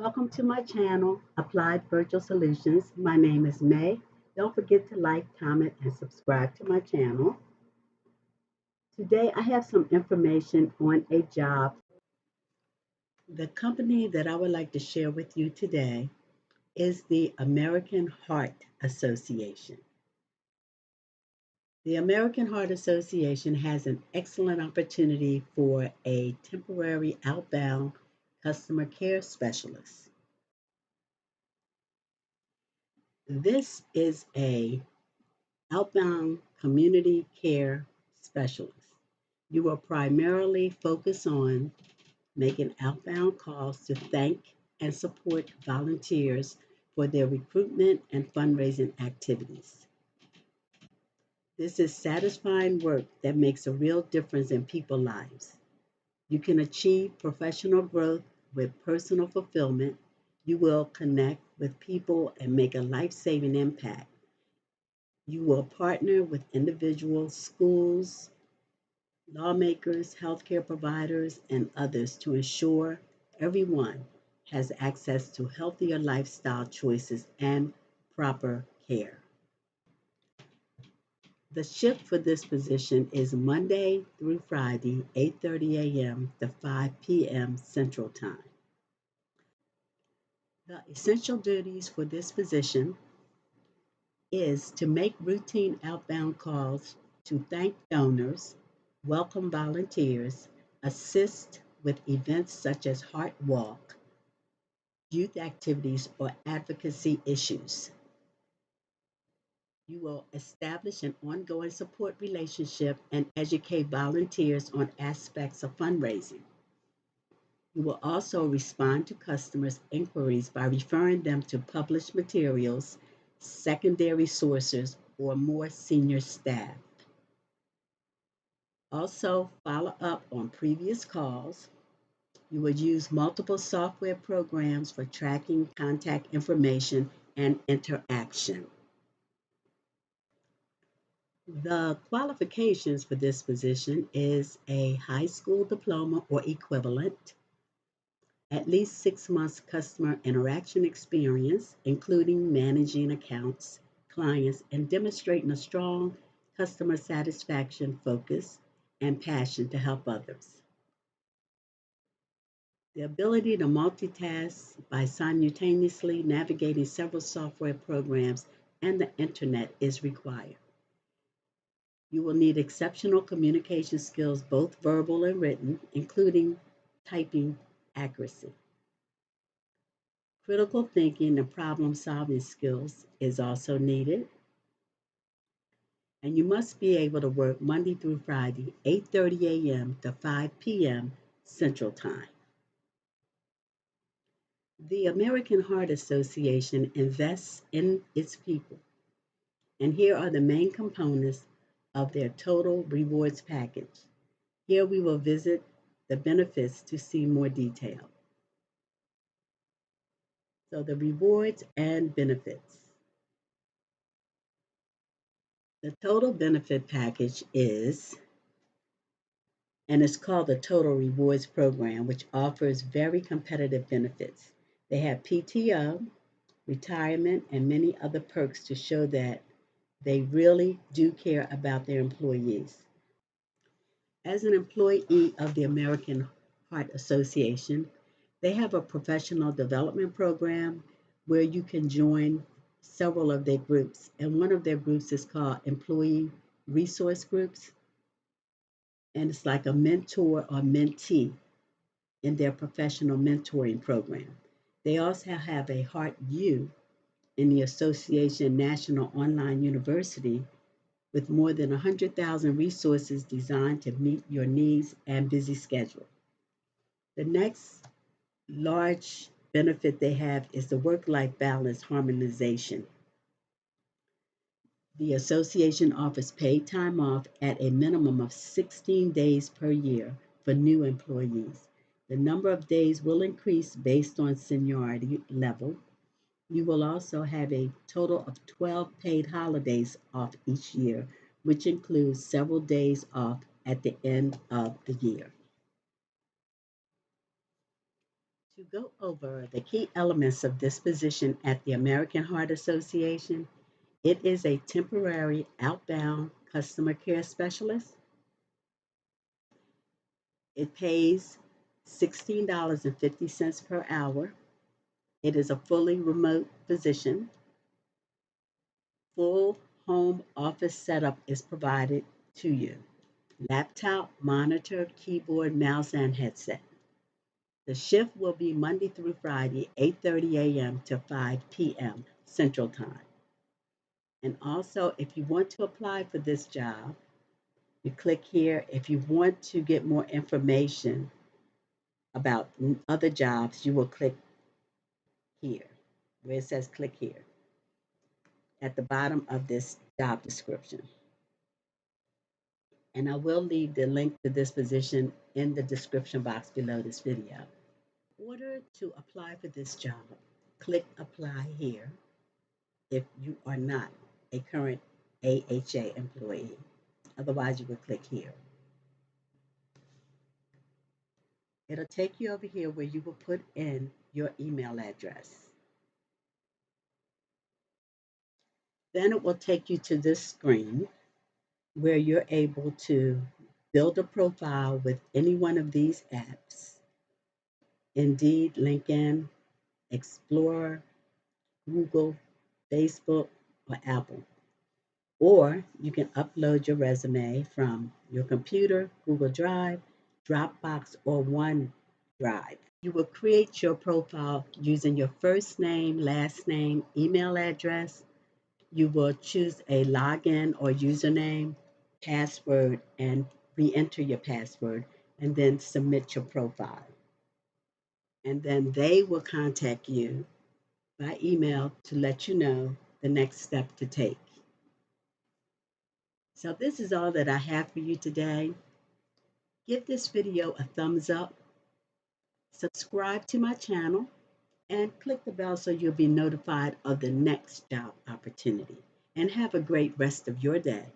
Welcome to my channel, Applied Virtual Solutions. My name is May. Don't forget to like, comment, and subscribe to my channel. Today I have some information on a job. The company that I would like to share with you today is the American Heart Association. The American Heart Association has an excellent opportunity for a temporary outbound customer care specialist. This is a outbound community care specialist. You will primarily focus on making outbound calls to thank and support volunteers for their recruitment and fundraising activities. This is satisfying work that makes a real difference in people's lives. You can achieve professional growth with personal fulfillment. You will connect with people and make a life saving impact. You will partner with individuals, schools, lawmakers, healthcare providers, and others to ensure everyone has access to healthier lifestyle choices and proper care. The shift for this position is Monday through Friday, 8:30 a.m. to 5 p.m. Central Time. The essential duties for this position is to make routine outbound calls to thank donors, welcome volunteers, assist with events such as Heart Walk, youth activities, or advocacy issues. You will establish an ongoing support relationship and educate volunteers on aspects of fundraising. You will also respond to customers' inquiries by referring them to published materials, secondary sources, or more senior staff. Also, follow up on previous calls. You will use multiple software programs for tracking contact information and interaction. The qualifications for this position is a high school diploma or equivalent, at least 6 months customer interaction experience, including managing accounts, clients, and demonstrating a strong customer satisfaction focus and passion to help others. The ability to multitask by simultaneously navigating several software programs and the internet is required. You will need exceptional communication skills, both verbal and written, including typing accuracy. Critical thinking and problem solving skills is also needed. And you must be able to work Monday through Friday, 8:30 a.m. to 5 p.m. Central Time. The American Heart Association invests in its people, and here are the main components of their total rewards package. Here we will visit the benefits to see more detail. So the rewards and benefits. The total benefit package is, and it's called the Total Rewards Program, which offers very competitive benefits. They have PTO, retirement, and many other perks to show that they really do care about their employees. As an employee of the American Heart Association, they have a professional development program where you can join several of their groups. And one of their groups is called Employee Resource Groups. And it's like a mentor or mentee in their professional mentoring program. They also have a Heart U in the Association National Online University with more than 100,000 resources designed to meet your needs and busy schedule. The next large benefit they have is the work-life balance harmonization. The association offers paid time off at a minimum of 16 days per year for new employees. The number of days will increase based on seniority level. You will also have a total of 12 paid holidays off each year, which includes several days off at the end of the year. To go over the key elements of this position at the American Heart Association, it is a temporary outbound customer care specialist. It pays $16.50 per hour. It is a fully remote position. Full home office setup is provided to you. Laptop, monitor, keyboard, mouse, and headset. The shift will be Monday through Friday, 8:30 a.m. to 5 p.m. Central Time. And also, if you want to apply for this job, you click here. If you want to get more information about other jobs, you will click here, where it says click here, at the bottom of this job description. And I will leave the link to this position in the description box below this video. In order to apply for this job, click apply here if you are not a current AHA employee. Otherwise, you will click here. It'll take you over here where you will put in your email address. Then it will take you to this screen where you're able to build a profile with any one of these apps: Indeed, LinkedIn, Explorer, Google, Facebook, or Apple. Or you can upload your resume from your computer, Google Drive, Dropbox, or OneDrive. You will create your profile using your first name, last name, email address. You will choose a login or username, password, and re-enter your password, and then submit your profile. And then they will contact you by email to let you know the next step to take. So this is all that I have for you today. Give this video a thumbs up, subscribe to my channel, and click the bell so you'll be notified of the next job opportunity. And have a great rest of your day.